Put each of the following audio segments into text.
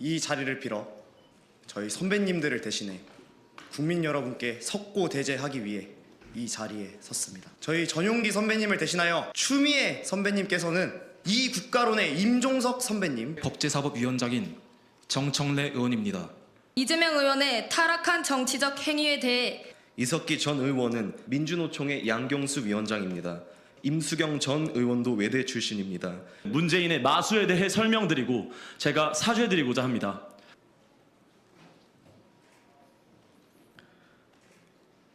이 자리를 빌어 저희 선배님들을 대신해 국민 여러분께 석고대죄하기 위해 이 자리에 섰습니다. 저희 전용기 선배님을 대신하여 추미애 선배님께서는 이 국가론의 임종석 선배님, 법제사법위원장인 정청래 의원입니다. 이재명 의원의 타락한 정치적 행위에 대해 이석기 전 의원은 민주노총의 양경수 위원장입니다. 임수경 전 의원도 외대 출신입니다. 문재인의 마수에 대해 설명드리고 제가 사죄드리고자 합니다.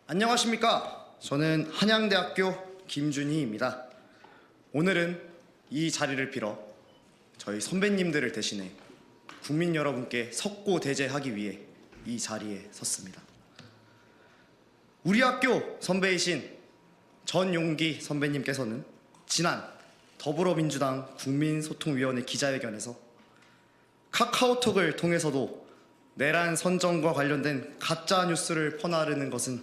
안녕하십니까? 저는 한양대학교 김준희입니다. 오늘은 이 자리를 빌어 저희 선배님들을 대신해 국민 여러분께 석고대죄하기 위해 이 자리에 섰습니다. 우리 학교 선배이신 전용기 선배님께서는 지난 더불어민주당 국민소통위원회 기자회견에서 카카오톡을 통해서도 내란 선전과 관련된 가짜 뉴스를 퍼나르는 것은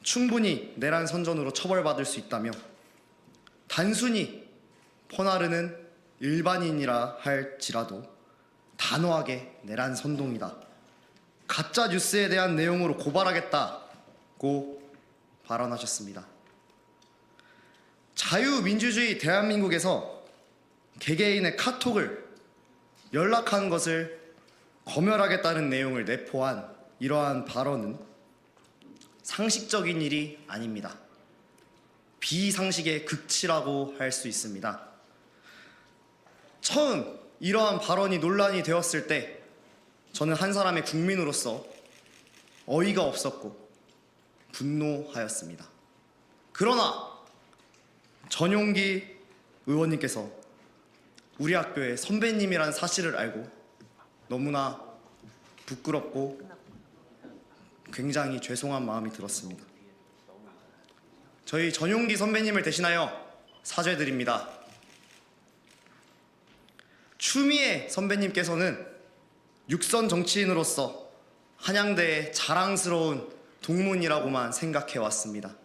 충분히 내란 선전으로 처벌받을 수 있다며 단순히 퍼나르는 일반인이라 할지라도 단호하게 내란 선동이다, 가짜 뉴스에 대한 내용으로 고발하겠다고 발언하셨습니다. 자유민주주의 대한민국에서 개개인의 카톡을 연락하는 것을 검열하겠다는 내용을 내포한 이러한 발언은 상식적인 일이 아닙니다. 비상식의 극치라고 할 수 있습니다. 처음 이러한 발언이 논란이 되었을 때 저는 한 사람의 국민으로서 어이가 없었고 분노하였습니다. 그러나 전용기 의원님께서 우리 학교의 선배님이라는 사실을 알고 너무나 부끄럽고 굉장히 죄송한 마음이 들었습니다. 저희 전용기 선배님을 대신하여 사죄드립니다. 추미애 선배님께서는 육선 정치인으로서 한양대의 자랑스러운 동문이라고만 생각해왔습니다.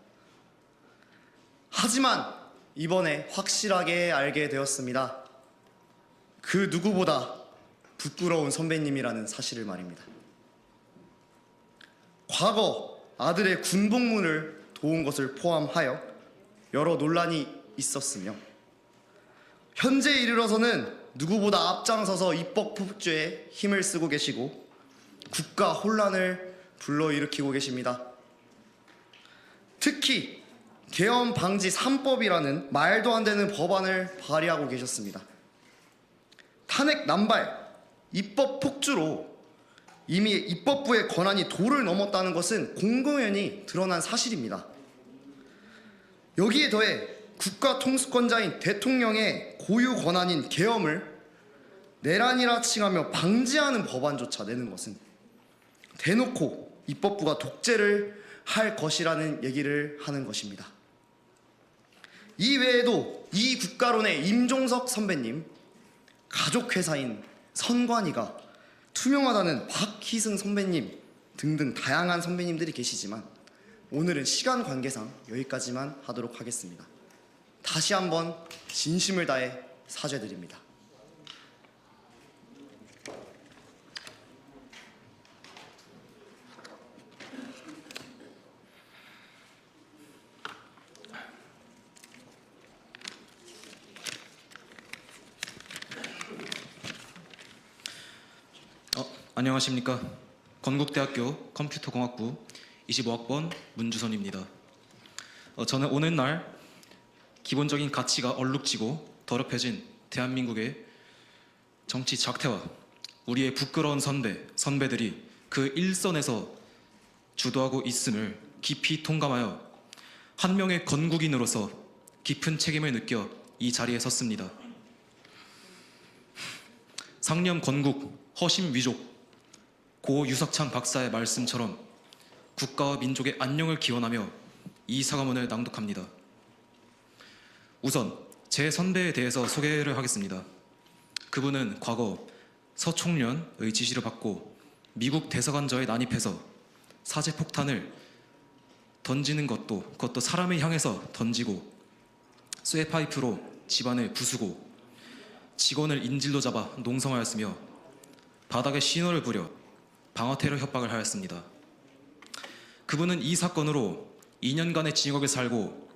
하지만 이번에 확실하게 알게 되었습니다. 그 누구보다 부끄러운 선배님이라는 사실을 말입니다. 과거 아들의 군복무를 도운 것을 포함하여 여러 논란이 있었으며 현재 이르러서는 누구보다 앞장서서 입법 폭주에 힘을 쓰고 계시고 국가 혼란을 불러일으키고 계십니다. 특히 계엄 방지 3법이라는 말도 안 되는 법안을 발의하고 계셨습니다. 탄핵 남발, 입법 폭주로 이미 입법부의 권한이 도를 넘었다는 것은 공공연히 드러난 사실입니다. 여기에 더해 국가통수권자인 대통령의 고유 권한인 계엄을 내란이라 칭하며 방지하는 법안조차 내는 것은 대놓고 입법부가 독재를 할 것이라는 얘기를 하는 것입니다. 이 외에도 이 국가론의 임종석 선배님, 가족회사인 선관위가 투명하다는 박희승 선배님 등등 다양한 선배님들이 계시지만 오늘은 시간 관계상 여기까지만 하도록 하겠습니다. 다시 한번 진심을 다해 사죄드립니다. 안녕하십니까. 건국대학교 컴퓨터공학부 25학번 문주선입니다. 저는 오늘날 기본적인 가치가 얼룩지고 더럽혀진 대한민국의 정치 작태와 우리의 부끄러운 선배들이 그 일선에서 주도하고 있음을 깊이 통감하여 한 명의 건국인으로서 깊은 책임을 느껴 이 자리에 섰습니다. 상념 건국, 허심 위족, 고 유석찬 박사의 말씀처럼 국가와 민족의 안녕을 기원하며 이 사과문을 낭독합니다. 우선 제 선배에 대해서 소개를 하겠습니다. 그분은 과거 서총련의 지시를 받고 미국 대사관저에 난입해서 사제폭탄을 던지는 그것도 사람을 향해서 던지고 쇠파이프로 집안을 부수고 직원을 인질로 잡아 농성하였으며 바닥에 신호를 부려 방어 테러 협박을 하였습니다. 그분은 이 사건으로 2년간의 징역을 살고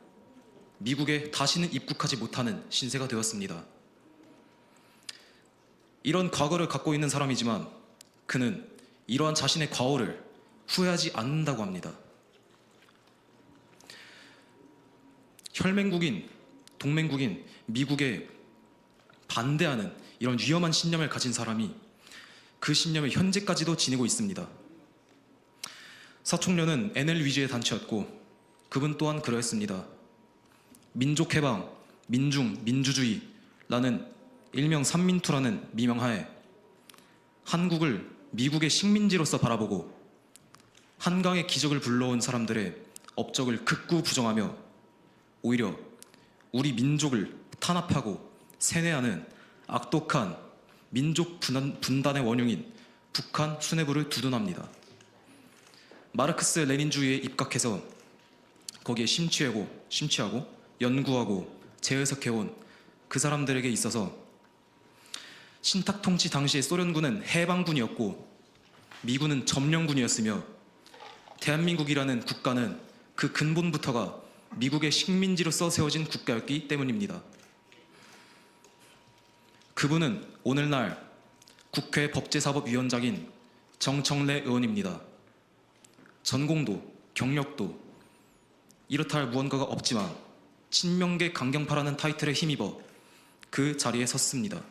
미국에 다시는 입국하지 못하는 신세가 되었습니다. 이런 과거를 갖고 있는 사람이지만 그는 이러한 자신의 과오를 후회하지 않는다고 합니다. 혈맹국인, 동맹국인 미국에 반대하는 이런 위험한 신념을 가진 사람이 그 신념을 현재까지도 지니고 있습니다. 서총련은 NL 위주의 단체였고 그분 또한 그러했습니다. 민족해방, 민중, 민주주의라는 일명 삼민투라는 미명하에 한국을 미국의 식민지로서 바라보고 한강의 기적을 불러온 사람들의 업적을 극구 부정하며 오히려 우리 민족을 탄압하고 세뇌하는 악독한 민족 분단의 원흉인 북한 수뇌부를 두둔합니다. 마르크스 레닌주의에 입각해서 거기에 심취하고 연구하고 재해석해온 그 사람들에게 있어서 신탁 통치 당시의 소련군은 해방군이었고 미군은 점령군이었으며 대한민국이라는 국가는 그 근본부터가 미국의 식민지로서 세워진 국가였기 때문입니다. 그분은 오늘날 국회 법제사법위원장인 정청래 의원입니다. 전공도 경력도 이렇다 할 무언가가 없지만 친명계 강경파라는 타이틀에 힘입어 그 자리에 섰습니다.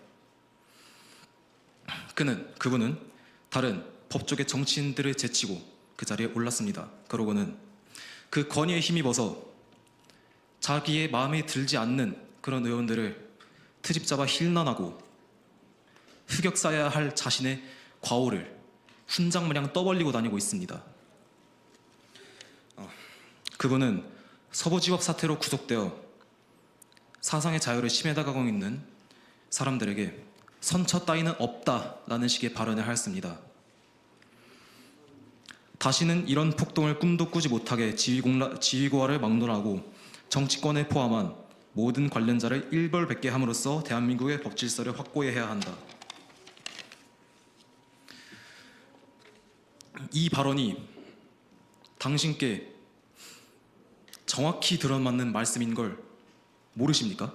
그분은 다른 법조계 정치인들을 제치고 그 자리에 올랐습니다. 그러고는 그 권위에 힘입어서 자기의 마음에 들지 않는 그런 의원들을 트집 잡아 힐난하고 흑역사해야 할 자신의 과오를 훈장마냥 떠벌리고 다니고 있습니다. 그분은 서부지법 사태로 구속되어 사상의 자유를 침해당하고 있는 사람들에게 선처 따위는 없다라는 식의 발언을 하였습니다. 다시는 이런 폭동을 꿈도 꾸지 못하게 지위고하를 막론하고 정치권에 포함한 모든 관련자를 일벌백계 함으로써 대한민국의 법질서를 확고해야 한다. 이 발언이 당신께 정확히 들어맞는 말씀인 걸 모르십니까?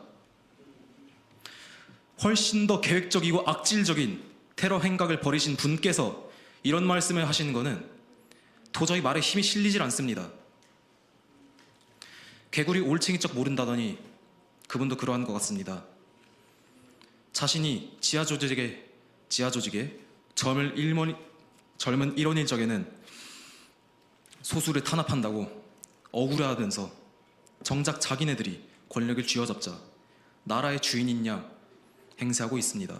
훨씬 더 계획적이고 악질적인 테러 행각을 벌이신 분께서 이런 말씀을 하시는 것은 도저히 말에 힘이 실리질 않습니다. 개구리 올챙이 쩍 모른다더니 그분도 그러한 것 같습니다. 자신이 지하 조직의 젊은 일원일 적에는 소수를 탄압한다고 억울해하면서 정작 자기네들이 권력을 쥐어잡자 나라의 주인인 양 행세하고 있습니다.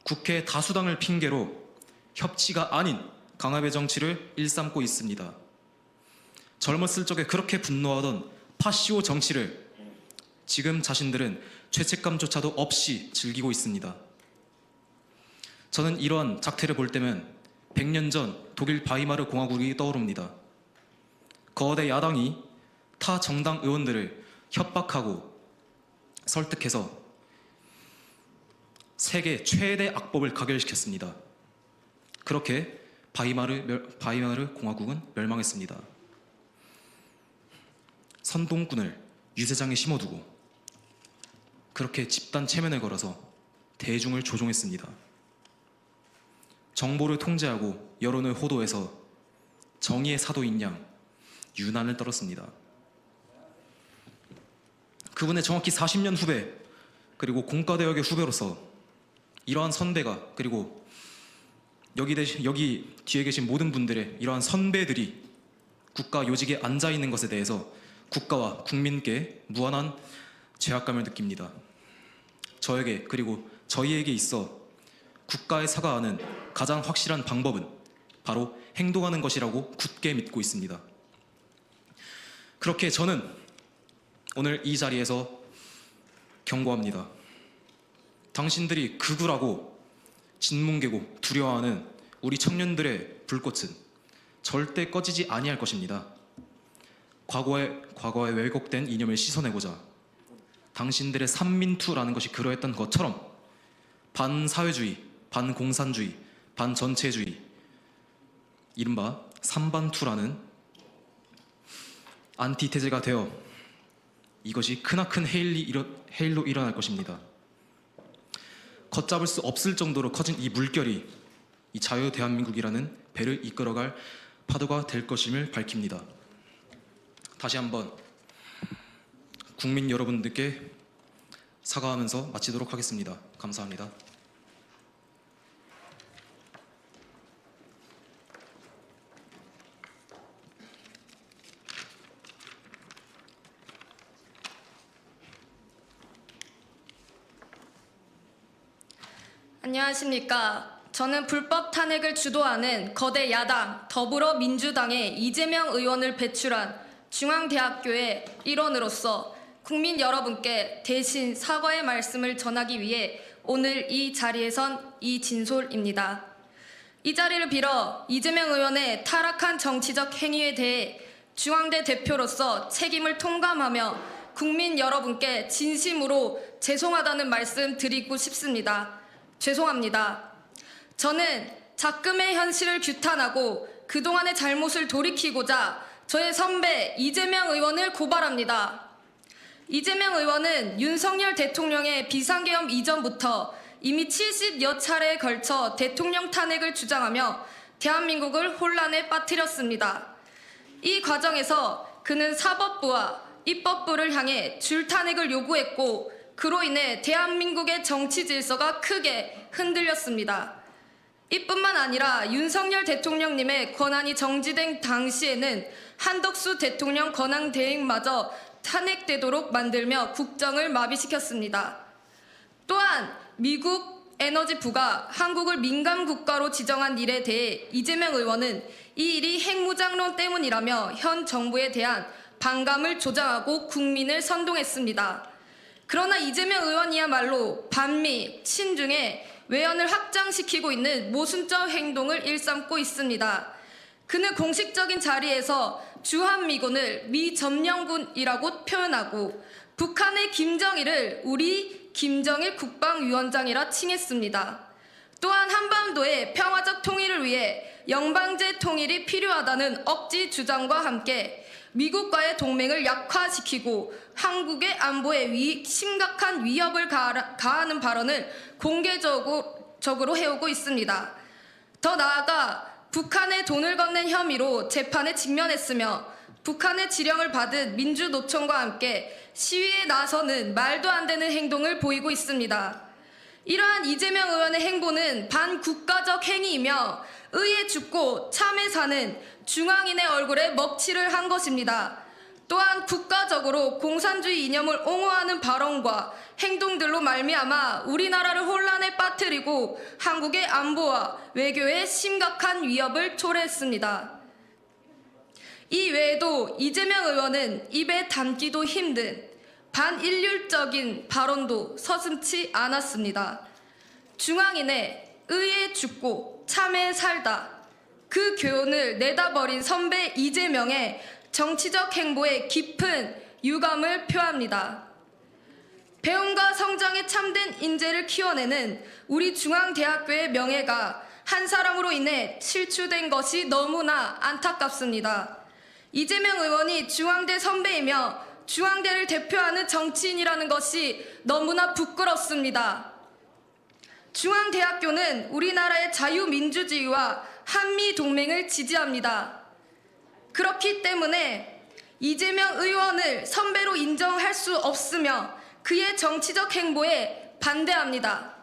국회 다수당을 핑계로 협치가 아닌 강압의 정치를 일삼고 있습니다. 젊었을 적에 그렇게 분노하던 파시오 정치를 지금 자신들은 죄책감조차도 없이 즐기고 있습니다. 저는 이러한 작태를 볼 때면 100년 전 독일 바이마르 공화국이 떠오릅니다. 거대 야당이 타 정당 의원들을 협박하고 설득해서 세계 최대 악법을 가결시켰습니다. 그렇게 바이마르 공화국은 멸망했습니다. 선동꾼을 유세장에 심어두고 그렇게 집단 체면을 걸어서 대중을 조종했습니다. 정보를 통제하고 여론을 호도해서 정의의 사도인 양 유난을 떨었습니다. 그분의 정확히 40년 후배 그리고 공과대학의 후배로서 이러한 선배가 그리고 여기 뒤에 계신 모든 분들의 이러한 선배들이 국가 요직에 앉아있는 것에 대해서 국가와 국민께 무한한 죄악감을 느낍니다. 저에게 그리고 저희에게 있어 국가에 사과하는 가장 확실한 방법은 바로 행동하는 것이라고 굳게 믿고 있습니다. 그렇게 저는 오늘 이 자리에서 경고합니다. 당신들이 극우라고 진뭉개고 두려워하는 우리 청년들의 불꽃은 절대 꺼지지 아니할 것입니다. 과거에 왜곡된 이념을 씻어내고자 당신들의 삼민투라는 것이 그러했던 것처럼 반사회주의, 반공산주의, 반전체주의, 이른바 삼반투라는 안티테제가 되어 이것이 크나큰 해일로 일어날 것입니다. 걷잡을 수 없을 정도로 커진 이 물결이 이 자유 대한민국이라는 배를 이끌어갈 파도가 될 것임을 밝힙니다. 다시 한번 국민 여러분들께 사과하면서 마치도록 하겠습니다. 감사합니다. 안녕하십니까. 저는 불법 탄핵을 주도하는 거대 야당 더불어민주당의 이재명 의원을 배출한 중앙대학교의 일원으로서 국민 여러분께 대신 사과의 말씀을 전하기 위해 오늘 이 자리에 선 이진솔입니다. 이 자리를 빌어 이재명 의원의 타락한 정치적 행위에 대해 중앙대 대표로서 책임을 통감하며 국민 여러분께 진심으로 죄송하다는 말씀 드리고 싶습니다. 죄송합니다. 저는 작금의 현실을 규탄하고 그동안의 잘못을 돌이키고자 저의 선배 이재명 의원을 고발합니다. 이재명 의원은 윤석열 대통령의 비상계엄 이전부터 이미 70여 차례에 걸쳐 대통령 탄핵을 주장하며 대한민국을 혼란에 빠뜨렸습니다. 이 과정에서 그는 사법부와 입법부를 향해 줄탄핵을 요구했고 그로 인해 대한민국의 정치 질서가 크게 흔들렸습니다. 이뿐만 아니라 윤석열 대통령님의 권한이 정지된 당시에는 한덕수 대통령 권한 대행마저 탄핵되도록 만들며 국정을 마비시켰습니다. 또한 미국 에너지부가 한국을 민감 국가로 지정한 일에 대해 이재명 의원은 이 일이 핵무장론 때문이라며 현 정부에 대한 반감을 조장하고 국민을 선동했습니다. 그러나 이재명 의원이야말로 반미, 친중에 외연을 확장시키고 있는 모순적 행동을 일삼고 있습니다. 그는 공식적인 자리에서 주한미군을 미점령군이라고 표현하고 북한의 김정일을 우리 김정일 국방위원장이라 칭했습니다. 또한 한반도의 평화적 통일을 위해 영방제 통일이 필요하다는 억지 주장과 함께 미국과의 동맹을 약화시키고 한국의 안보에 심각한 위협을 가하는 발언을 공개적으로 해오고 있습니다. 더 나아가 북한에 돈을 건넨 혐의로 재판에 직면했으며 북한의 지령을 받은 민주노총과 함께 시위에 나서는 말도 안 되는 행동을 보이고 있습니다. 이러한 이재명 의원의 행보는 반국가적 행위이며 의에 죽고 참에 사는 중앙인의 얼굴에 먹칠을 한 것입니다. 또한 국가적으로 공산주의 이념을 옹호하는 발언과 행동들로 말미암아 우리나라를 혼란에 빠뜨리고 한국의 안보와 외교에 심각한 위협을 초래했습니다. 이 외에도 이재명 의원은 입에 담기도 힘든 반인륜적인 발언도 서슴지 않았습니다. 중앙인의 의에 죽고 참에 살다 그 교훈을 내다버린 선배 이재명의 정치적 행보에 깊은 유감을 표합니다. 배움과 성장에 참된 인재를 키워내는 우리 중앙대학교의 명예가 한 사람으로 인해 실추된 것이 너무나 안타깝습니다. 이재명 의원이 중앙대 선배이며 중앙대를 대표하는 정치인이라는 것이 너무나 부끄럽습니다. 중앙대학교는 우리나라의 자유민주주의와 한미동맹을 지지합니다. 그렇기 때문에 이재명 의원을 선배로 인정할 수 없으며 그의 정치적 행보에 반대합니다.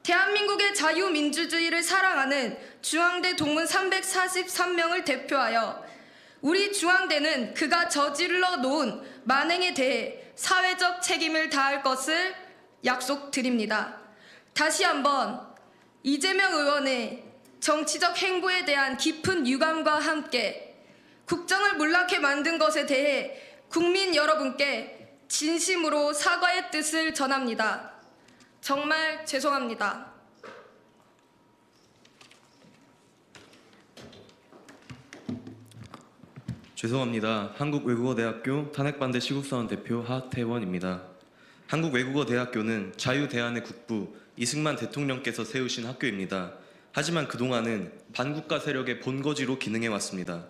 대한민국의 자유민주주의를 사랑하는 중앙대 동문 343명을 대표하여 우리 중앙대는 그가 저질러 놓은 만행에 대해 사회적 책임을 다할 것을 약속드립니다. 다시 한번 이재명 의원의 정치적 행보에 대한 깊은 유감과 함께 국정을 문락해 만든 것에 대해 국민 여러분께 진심으로 사과의 뜻을 전합니다. 정말 죄송합니다. 죄송합니다. 한국외국어대학교 탄핵반대 시국사원 대표 하태원입니다. 한국외국어대학교는 자유대한의 국부 이승만 대통령께서 세우신 학교입니다. 하지만 그동안은 반국가 세력의 본거지로 기능해왔습니다.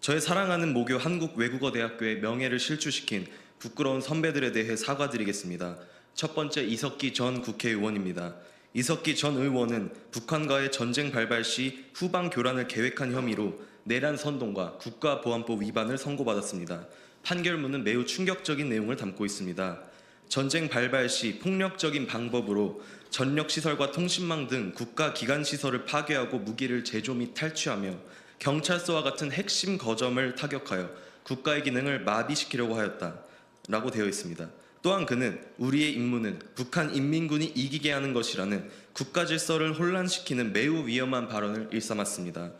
저의 사랑하는 모교 한국외국어대학교의 명예를 실추시킨 부끄러운 선배들에 대해 사과드리겠습니다. 첫 번째, 이석기 전 국회의원입니다. 이석기 전 의원은 북한과의 전쟁 발발 시 후방 교란을 계획한 혐의로 내란 선동과 국가보안법 위반을 선고받았습니다. 판결문은 매우 충격적인 내용을 담고 있습니다. 전쟁 발발 시 폭력적인 방법으로 전력시설과 통신망 등 국가기관시설을 파괴하고 무기를 제조 및 탈취하며 경찰서와 같은 핵심 거점을 타격하여 국가의 기능을 마비시키려고 하였다라고 되어 있습니다. 또한 그는 우리의 임무는 북한 인민군이 이기게 하는 것이라는 국가질서를 혼란시키는 매우 위험한 발언을 일삼았습니다.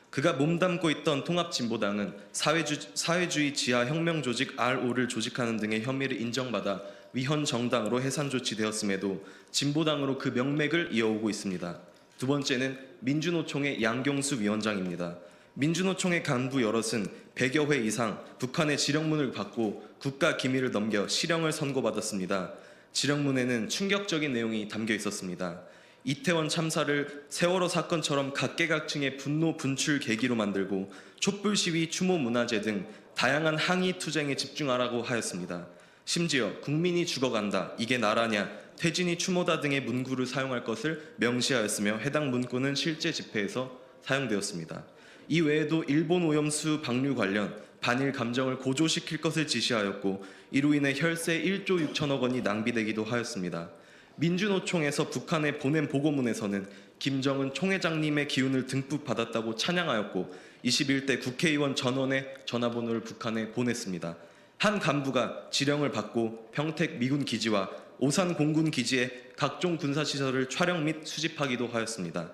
그가 몸담고 있던 통합진보당은 사회주의 지하혁명조직 RO를 조직하는 등의 혐의를 인정받아 위헌 정당으로 해산 조치되었음에도 진보당으로 그 명맥을 이어오고 있습니다. 두 번째는 민주노총의 양경수 위원장입니다. 민주노총의 간부 여럿은 100여 회 이상 북한의 지령문을 받고 국가 기밀을 넘겨 실형을 선고받았습니다. 지령문에는 충격적인 내용이 담겨 있었습니다. 이태원 참사를 세월호 사건처럼 각계각층의 분노 분출 계기로 만들고 촛불 시위, 추모 문화제 등 다양한 항의 투쟁에 집중하라고 하였습니다. 심지어 국민이 죽어간다, 이게 나라냐, 퇴진이 추모다 등의 문구를 사용할 것을 명시하였으며 해당 문구는 실제 집회에서 사용되었습니다. 이 외에도 일본 오염수 방류 관련 반일 감정을 고조시킬 것을 지시하였고 이로 인해 혈세 1조 6천억 원이 낭비되기도 하였습니다. 민주노총에서 북한에 보낸 보고문에서는 김정은 총회장님의 기운을 듬뿍 받았다고 찬양하였고 21대 국회의원 전원의 전화번호를 북한에 보냈습니다. 한 간부가 지령을 받고 평택 미군 기지와 오산 공군 기지의 각종 군사시설을 촬영 및 수집하기도 하였습니다.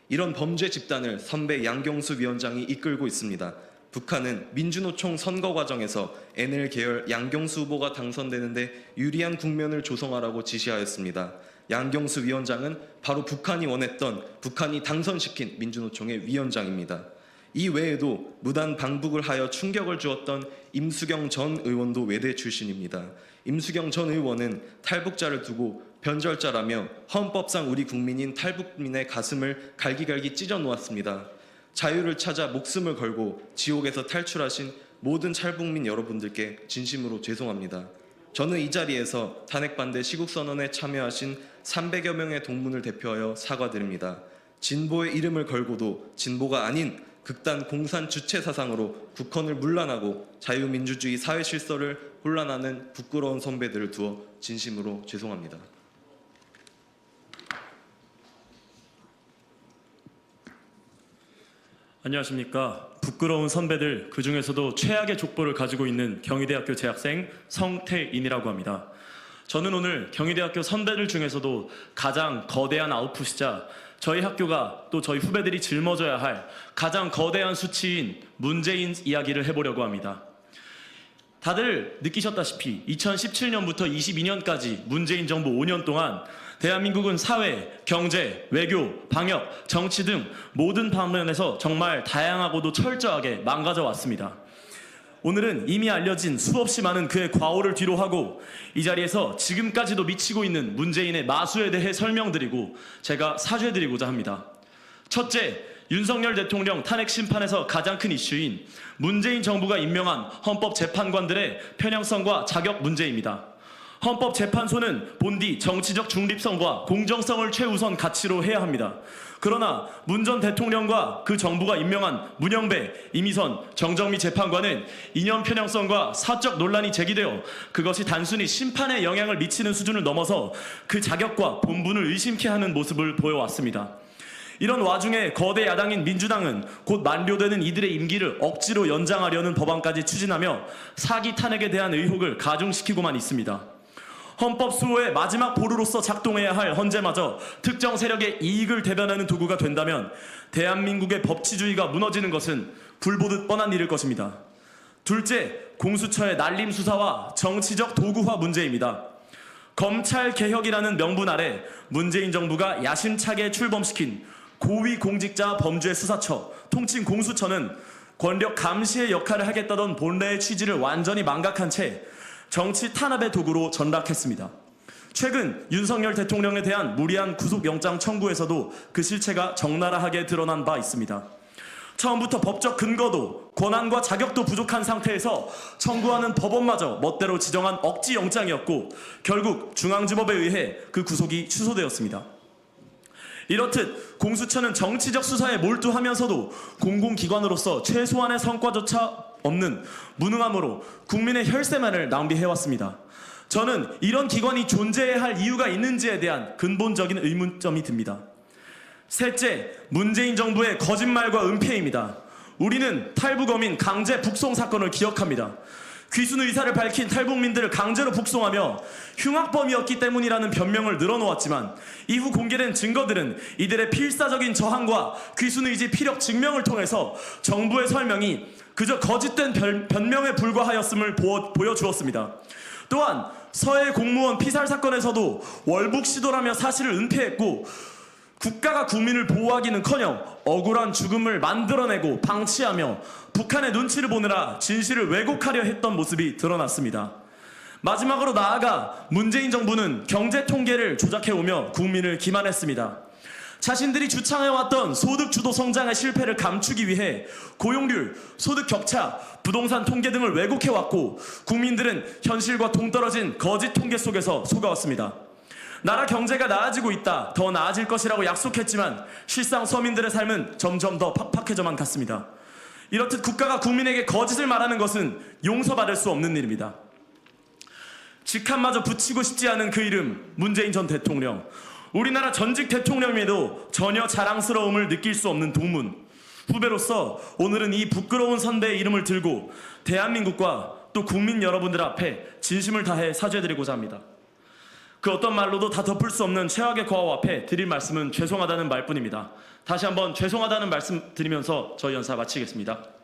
이런 범죄 집단을 선배 양경수 위원장이 이끌고 있습니다. 북한은 민주노총 선거 과정에서 NL 계열 양경수 후보가 당선되는데 유리한 국면을 조성하라고 지시하였습니다. 양경수 위원장은 바로 북한이 원했던 북한이 당선시킨 민주노총의 위원장입니다. 이 외에도 무단 방북을 하여 충격을 주었던 임수경 전 의원도 외대 출신입니다. 임수경 전 의원은 탈북자를 두고 변절자라며 헌법상 우리 국민인 탈북민의 가슴을 갈기갈기 찢어 놓았습니다. 자유를 찾아 목숨을 걸고 지옥에서 탈출하신 모든 탈북민 여러분들께 진심으로 죄송합니다. 저는 이 자리에서 탄핵반대 시국선언에 참여하신 300여 명의 동문을 대표하여 사과드립니다. 진보의 이름을 걸고도 진보가 아닌 극단 공산 주체 사상으로 국헌을 문란하고 자유민주주의 사회 실서를 혼란하는 부끄러운 선배들을 두어 진심으로 죄송합니다. 안녕하십니까. 부끄러운 선배들, 그 중에서도 최악의 족보를 가지고 있는 경희대학교 재학생 성태인이라고 합니다. 저는 오늘 경희대학교 선배들 중에서도 가장 거대한 아웃풋이자 저희 학교가 또 저희 후배들이 짊어져야 할 가장 거대한 수치인 문재인 이야기를 해보려고 합니다. 다들 느끼셨다시피 2017년부터 22년까지 문재인 정부 5년 동안 대한민국은 사회, 경제, 외교, 방역, 정치 등 모든 방면에서 정말 다양하고도 철저하게 망가져 왔습니다. 오늘은 이미 알려진 수없이 많은 그의 과오를 뒤로하고 이 자리에서 지금까지도 미치고 있는 문재인의 마수에 대해 설명드리고 제가 사죄드리고자 합니다. 첫째, 윤석열 대통령 탄핵 심판에서 가장 큰 이슈인 문재인 정부가 임명한 헌법재판관들의 편향성과 자격 문제입니다. 헌법재판소는 본디 정치적 중립성과 공정성을 최우선 가치로 해야 합니다. 그러나 문 전 대통령과 그 정부가 임명한 문영배, 이미선, 정정미 재판관은 이념 편향성과 사적 논란이 제기되어 그것이 단순히 심판에 영향을 미치는 수준을 넘어서 그 자격과 본분을 의심케 하는 모습을 보여왔습니다. 이런 와중에 거대 야당인 민주당은 곧 만료되는 이들의 임기를 억지로 연장하려는 법안까지 추진하며 사기 탄핵에 대한 의혹을 가중시키고만 있습니다. 헌법 수호의 마지막 보루로서 작동해야 할 헌재마저 특정 세력의 이익을 대변하는 도구가 된다면 대한민국의 법치주의가 무너지는 것은 불보듯 뻔한 일일 것입니다. 둘째, 공수처의 날림 수사와 정치적 도구화 문제입니다. 검찰 개혁이라는 명분 아래 문재인 정부가 야심차게 출범시킨 고위공직자 범죄 수사처, 통칭 공수처는 권력 감시의 역할을 하겠다던 본래의 취지를 완전히 망각한 채 정치 탄압의 도구로 전락했습니다. 최근 윤석열 대통령에 대한 무리한 구속영장 청구에서도 그 실체가 적나라하게 드러난 바 있습니다. 처음부터 법적 근거도 권한과 자격도 부족한 상태에서 청구하는 법원마저 멋대로 지정한 억지 영장이었고 결국 중앙지법에 의해 그 구속이 취소되었습니다. 이렇듯 공수처는 정치적 수사에 몰두하면서도 공공기관으로서 최소한의 성과조차 없는 무능함으로 국민의 혈세만을 낭비해왔습니다. 저는 이런 기관이 존재해야 할 이유가 있는지에 대한 근본적인 의문점이 듭니다. 셋째, 문재인 정부의 거짓말과 은폐입니다. 우리는 탈북어민 강제 북송 사건을 기억합니다. 귀순 의사를 밝힌 탈북민들을 강제로 북송하며 흉악범이었기 때문이라는 변명을 늘어놓았지만 이후 공개된 증거들은 이들의 필사적인 저항과 귀순 의지 피력 증명을 통해서 정부의 설명이 그저 거짓된 변명에 불과하였음을 보여주었습니다. 또한 서해 공무원 피살 사건에서도 월북 시도라며 사실을 은폐했고 국가가 국민을 보호하기는커녕 억울한 죽음을 만들어내고 방치하며 북한의 눈치를 보느라 진실을 왜곡하려 했던 모습이 드러났습니다. 마지막으로 나아가 문재인 정부는 경제 통계를 조작해오며 국민을 기만했습니다. 자신들이 주창해왔던 소득 주도 성장의 실패를 감추기 위해 고용률, 소득 격차, 부동산 통계 등을 왜곡해왔고 국민들은 현실과 동떨어진 거짓 통계 속에서 속아왔습니다. 나라 경제가 나아지고 있다, 더 나아질 것이라고 약속했지만 실상 서민들의 삶은 점점 더 팍팍해져만 갔습니다. 이렇듯 국가가 국민에게 거짓을 말하는 것은 용서받을 수 없는 일입니다. 직함마저 붙이고 싶지 않은 그 이름, 문재인 전 대통령. 우리나라 전직 대통령임에도 전혀 자랑스러움을 느낄 수 없는 동문. 후배로서 오늘은 이 부끄러운 선배의 이름을 들고 대한민국과 또 국민 여러분들 앞에 진심을 다해 사죄드리고자 합니다. 그 어떤 말로도 다 덮을 수 없는 최악의 과오 앞에 드릴 말씀은 죄송하다는 말뿐입니다. 다시 한번 죄송하다는 말씀 드리면서 저희 연사 마치겠습니다.